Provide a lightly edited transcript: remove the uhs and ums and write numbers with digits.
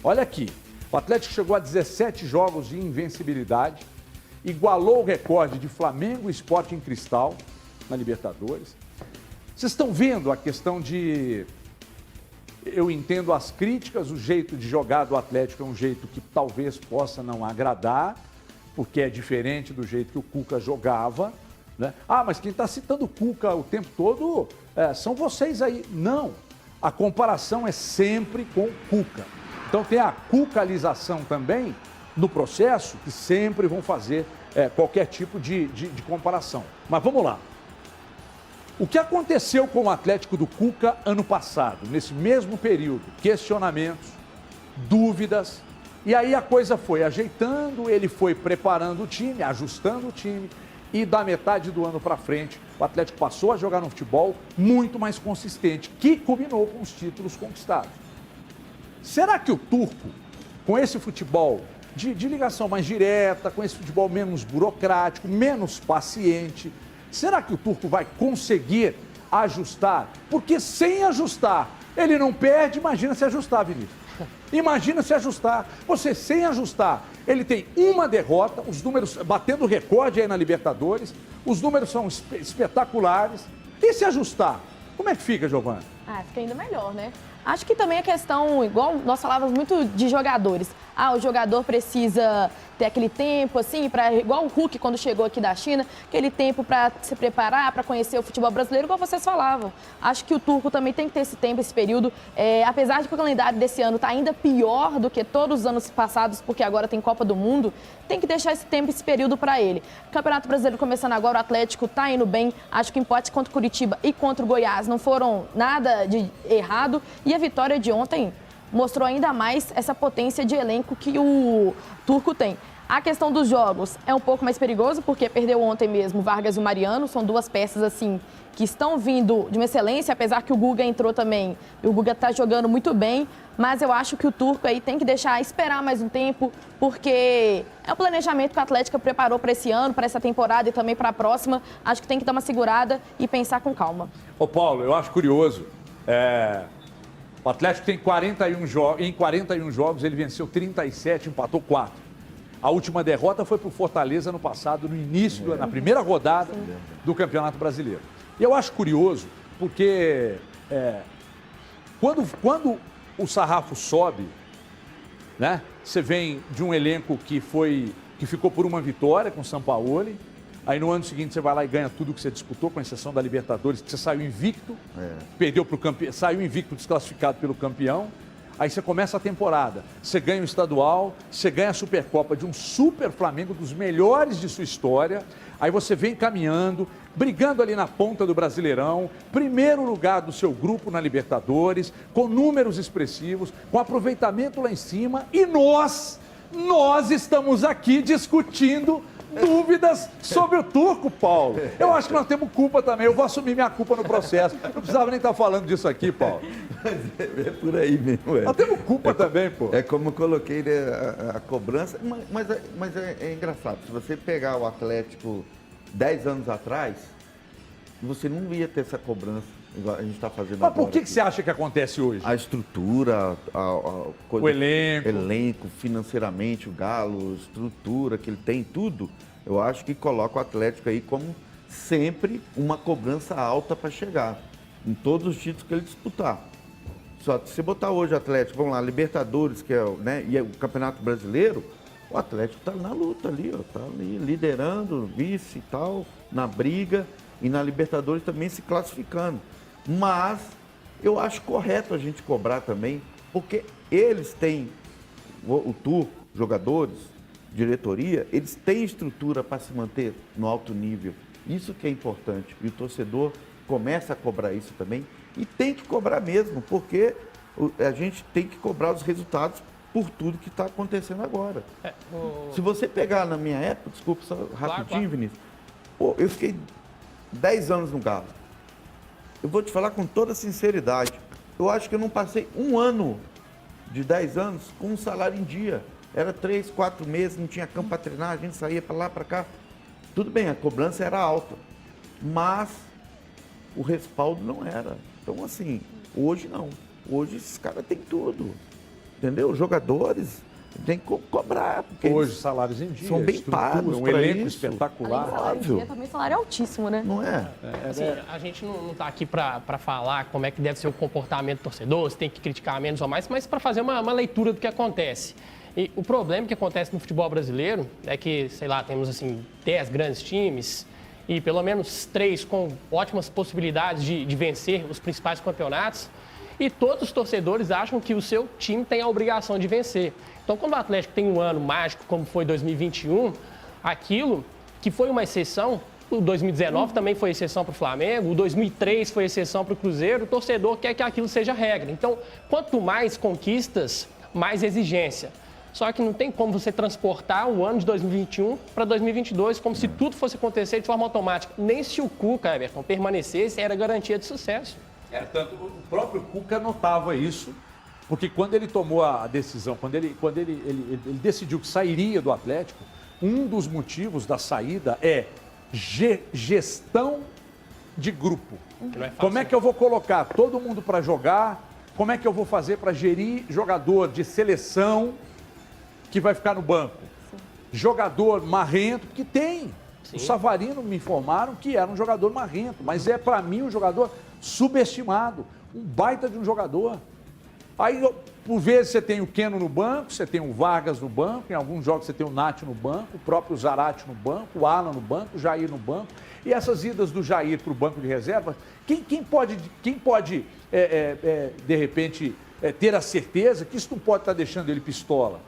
Olha aqui, o Atlético chegou a 17 jogos de invencibilidade, igualou o recorde de Flamengo e Sporting Cristal na Libertadores. Vocês estão vendo a questão de... Eu entendo as críticas, o jeito de jogar do Atlético é um jeito que talvez possa não agradar, porque é diferente do jeito que o Cuca jogava, né? Ah, mas quem está citando o Cuca o tempo todo são vocês aí. Não, a comparação é sempre com o Cuca. Então tem a cucalização também no processo, que sempre vão fazer qualquer tipo de comparação. Mas vamos lá. O que aconteceu com o Atlético do Cuca ano passado, nesse mesmo período? Questionamentos, dúvidas, e aí a coisa foi ajeitando, ele foi preparando o time, ajustando o time, e da metade do ano para frente, o Atlético passou a jogar um futebol muito mais consistente, que culminou com os títulos conquistados. Será que o Turco, com esse futebol de ligação mais direta, com esse futebol menos burocrático, menos paciente, será que o Turco vai conseguir ajustar? Porque sem ajustar, ele não perde, imagina se ajustar, Vinícius. Imagina se ajustar. Você sem ajustar, ele tem uma derrota, os números batendo recorde aí na Libertadores, os números são espetaculares. E se ajustar? Como é que fica, Giovana? Fica ainda melhor, né? Acho que também a questão, igual nós falávamos muito de jogadores. O jogador precisa ter aquele tempo, assim, igual o Hulk quando chegou aqui da China, aquele tempo para se preparar, para conhecer o futebol brasileiro, igual vocês falavam. Acho que o Turco também tem que ter esse tempo, esse período. Apesar de que o calendário desse ano está ainda pior do que todos os anos passados, porque agora tem Copa do Mundo, tem que deixar esse tempo, esse período para ele. Campeonato Brasileiro começando agora, o Atlético está indo bem. Acho que empates contra o Curitiba e contra o Goiás não foram nada de errado. E a vitória de ontem mostrou ainda mais essa potência de elenco que o Turco tem. A questão dos jogos é um pouco mais perigoso, porque perdeu ontem mesmo Vargas e o Mariano, são duas peças assim que estão vindo de uma excelência, apesar que o Guga entrou também, e o Guga está jogando muito bem, mas eu acho que o Turco aí tem que deixar esperar mais um tempo, porque é o planejamento que o Atlético preparou para esse ano, para essa temporada e também para a próxima. Acho que tem que dar uma segurada e pensar com calma. Ô Paulo, eu acho curioso, o Atlético tem 41 jogos, em 41 jogos ele venceu 37, empatou 4. A última derrota foi para o Fortaleza no passado, no início, na primeira rodada do Campeonato Brasileiro. E eu acho curioso, porque quando o sarrafo sobe, né, você vem de um elenco que ficou por uma vitória com o Sampaoli, aí no ano seguinte você vai lá e ganha tudo que você disputou, com exceção da Libertadores, que você saiu invicto, perdeu para o campeão, saiu invicto, desclassificado pelo campeão. Aí você começa a temporada, você ganha o estadual, você ganha a Supercopa de um super Flamengo, dos melhores de sua história. Aí você vem caminhando, brigando ali na ponta do Brasileirão, primeiro lugar do seu grupo na Libertadores, com números expressivos, com aproveitamento lá em cima. E nós estamos aqui discutindo dúvidas sobre o Turco, Paulo. Eu acho que nós temos culpa também. Eu vou assumir minha culpa no processo. Não precisava nem estar falando disso aqui, Paulo. É por aí mesmo. Nós temos culpa também, pô. É como eu coloquei, né, a cobrança. Mas é engraçado. Se você pegar o Atlético 10 anos atrás, você não ia ter essa cobrança. Igual a gente está fazendo agora. Mas por que você acha que acontece hoje? A estrutura, o elenco, financeiramente, o Galo, a estrutura que ele tem, tudo, eu acho que coloca o Atlético aí como sempre uma cobrança alta para chegar em todos os títulos que ele disputar. Só se você botar hoje o Atlético, vamos lá, Libertadores, que é, né, e o Campeonato Brasileiro, o Atlético está na luta ali, está ali liderando, vice e tal, na briga, e na Libertadores também se classificando. Mas eu acho correto a gente cobrar também, porque eles têm, o Turco, jogadores, diretoria, eles têm estrutura para se manter no alto nível. Isso que é importante. E o torcedor começa a cobrar isso também. E tem que cobrar mesmo, porque a gente tem que cobrar os resultados por tudo que está acontecendo agora. Se você pegar na minha época, desculpa, só rapidinho, claro. Vinícius, pô, eu fiquei 10 anos no Galo. Eu vou te falar com toda sinceridade, eu acho que eu não passei um ano de 10 anos com um salário em dia. Era 3, 4 meses, não tinha campo para treinar, a gente saía para lá, para cá. Tudo bem, a cobrança era alta, mas o respaldo não era. Então, assim, hoje não. Hoje esses caras têm tudo. entendeu? Os jogadores tem que cobrar. Porque Hoje, salários em dia, são bem pagos, um elenco isso. espetacular. Além de salário em dia, também salário é altíssimo, né? Não é? Assim, a gente não está aqui para falar como é que deve ser o comportamento do torcedor, se tem que criticar menos ou mais, mas para fazer uma leitura do que acontece. E o problema que acontece no futebol brasileiro é que, sei lá, temos assim 10 grandes times e pelo menos 3 com ótimas possibilidades de vencer os principais campeonatos. E todos os torcedores acham que o seu time tem a obrigação de vencer. Então, quando o Atlético tem um ano mágico, como foi 2021, aquilo que foi uma exceção, o 2019 também foi exceção para o Flamengo, o 2003 foi exceção para o Cruzeiro, o torcedor quer que aquilo seja regra. Então, quanto mais conquistas, mais exigência. Só que não tem como você transportar o ano de 2021 para 2022 como se tudo fosse acontecer de forma automática. Nem se o Cuca, Everton, permanecesse, era garantia de sucesso. Tanto o próprio Cuca notava isso, porque quando ele tomou a decisão, quando ele decidiu que sairia do Atlético, um dos motivos da saída é gestão de grupo. Não é fácil, Como é que eu vou colocar todo mundo para jogar? Como é que eu vou fazer para gerir jogador de seleção que vai ficar no banco? Sim. Jogador marrento, porque tem. Sim. O Savarino me informaram que era um jogador marrento, mas é para mim um jogador subestimado, um baita de um jogador. Aí, por vezes, você tem o Keno no banco, você tem o Vargas no banco, em alguns jogos você tem o Nath no banco, o próprio Zarate no banco, o Alan no banco, o Jair no banco. E essas idas do Jair para o banco de reserva, quem pode de repente, ter a certeza que isso não pode estar deixando ele pistola?